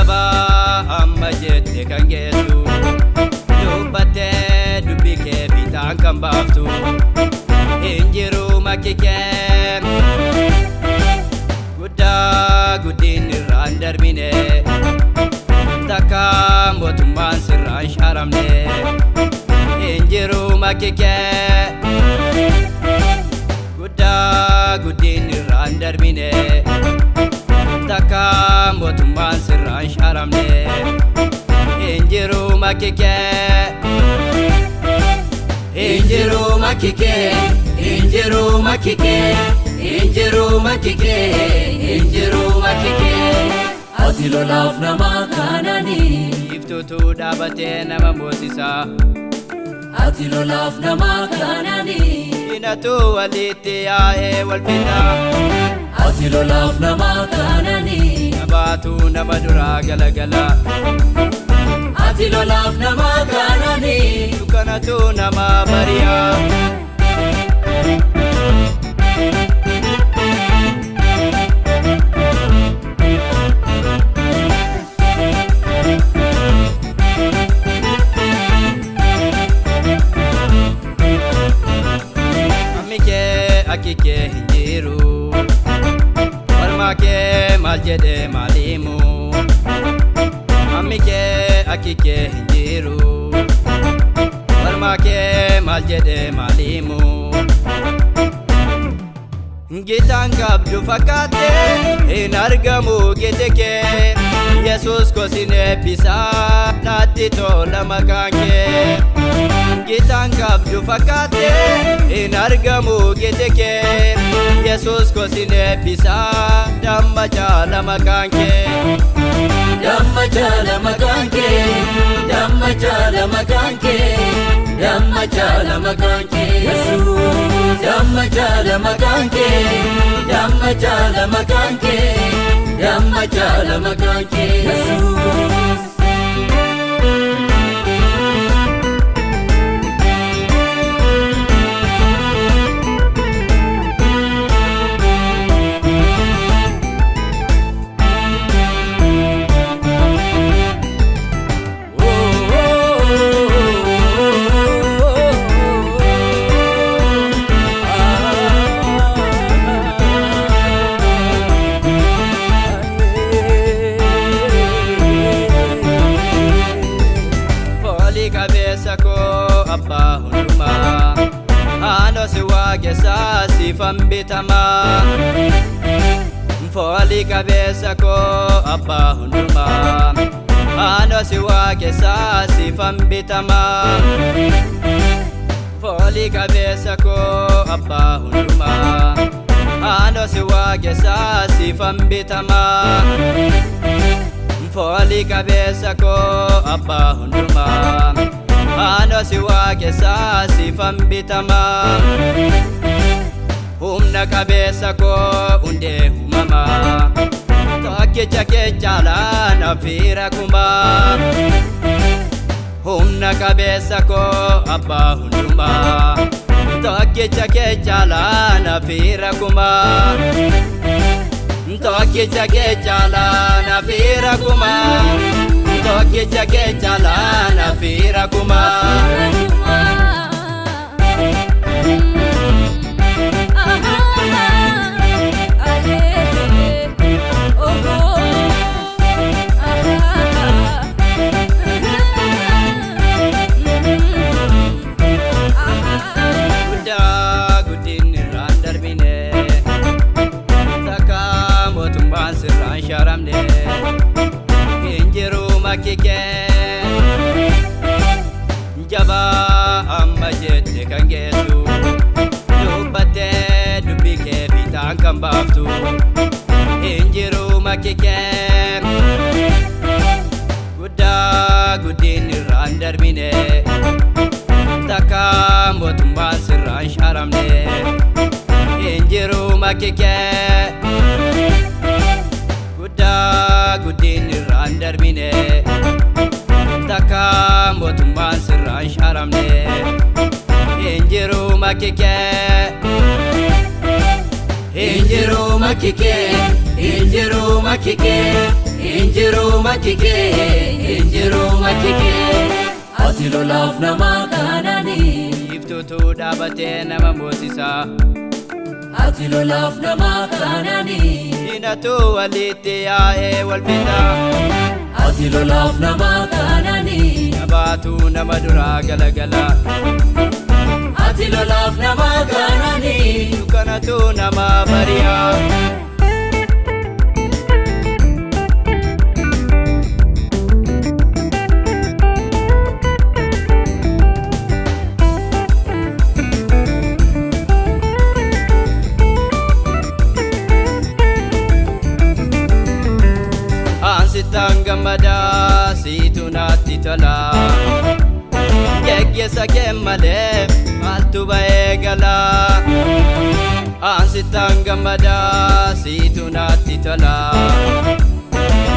Jaba amma jette kan geessu dubbattee dubbii kee bitaan kan baaftu hin jiru makki kee guddaa guddiin irraan darbine takka mootummaan sirraan shaaramne hin jiru makki kee guddaa guddiin irraan darbine takka mootummaan sirraan shaaramne hin jiru makki kee hin jiru makki kee hin jiru makki kee hin jiru makki kee hin jiru makki kee ati lolaaf nama kananii iftuutu dhaabatee nama moosisa ati lolaaf nama kananii inatu walitti yaa'ee wal fixa ati lolaaf nama kananii nabaatu nama duraa galagala ati lolaaf nama kananii dukkanatu nama bari'a akike hinjiru warmake maljede malimu amike akike hinjiru warmake maljede malimu gitaan qabdu fakkaate hin argamu giteke Yesus kosin eebbisaa naatti tola maqaan kee gitaan qabdu fakkaate hin argamu giteke Yesus kosin eebbisaa damma caala maqaan kee damma caala maqaan kee damma caala maqaan kee damma caala maqaan kee Yesuus damma caala maqaan kee damma caala maqaan kee damma caala maqaan kee Yesuus Abba hunduma ano si wagesa sifan bitama Foli kabesa ko Abba hunduma ano si wagesa sifan bitama Foli kabesa ko Abba hunduma ano si wagesa sifan bitama Foli kabesa ko Abba hunduma ano si wagesa sifan bitama humna kabesa ko unde humama tokkicha kechaala nafira kuma humna kabesa ko Abba hunduma tokkicha kechaala nafira kuma tokkicha kechaala nafira kuma tokkicha kechaala nafira kuma guddaa guddiin irraan darbine takka mootummaan sirraan shaaramne hin jiru makki kee jaba amma jette kan geessu dubbattee dubbii kee bitaan kan baaftu hin jiru makki kee guddaa guddiin irraan darbine takka mootummaan sirraan shaaramne hin jiru makki kee guddaa guddiin irraan darbine takka mootummaan sirraan shaaramne hin jiru makki kee hin jiru makki kee injiru makike injiru makike injiru makike ati lolaaf nama kanani iftutu dhaabate nama moosisa ati lolaaf nama kanani dinatu walitti yaa'ee wal fixa ati lolaaf nama kanani nabaatu nama duraa galagala ati lolaaf nama kanani dukkanatu nama bari'a Gamada situ natti tola Geggeessa kee malee maaltu ba'ee gala Ansittaan gamada situ natti tola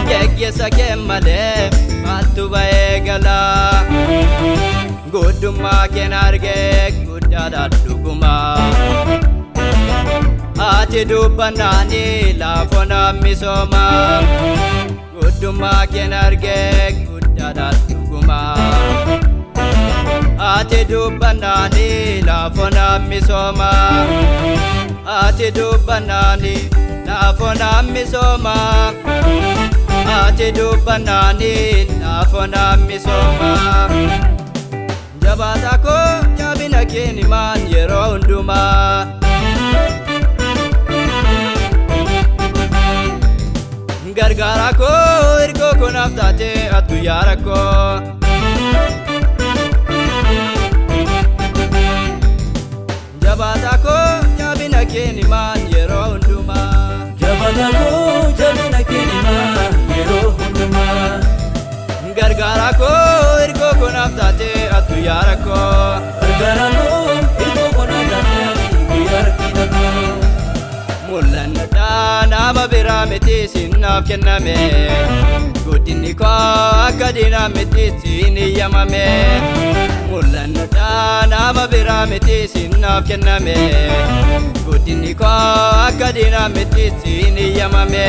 Geggeessa kee malee maaltu ba'ee gala Guddummaa keen argee guddaadha dhuguma Ati dubbannaani laafoon misooma Guddummaa keen argee guddaadha dhuguma Ati dubbannaani laafoon misooma Ati dubbannaani laafoon misooma Ati dubbannaani laafoon misooma Jabaata koo jabina keen himaan yeroo hundumaa Gargaara koo ergoo konaaf taate addunyaa rakkoo Jabaata koo jabina keen himaan yeroo hundumaa Jabaata koo jabina keen himaan yeroo hundumaa Gargaara koo ergoo konaaf taate addunyaa rakkoo Gargaara koo ergoo konaaf taate addunyaa rakkoo Mul'annadhaa nama biraa miti sinaaf kenname Guddinni koo akka diinaa miti siin eeyyamame Mul'annadhaa nama biraa miti sinaaf kenname Guddinni koo akka diinaa miti siin eeyyamame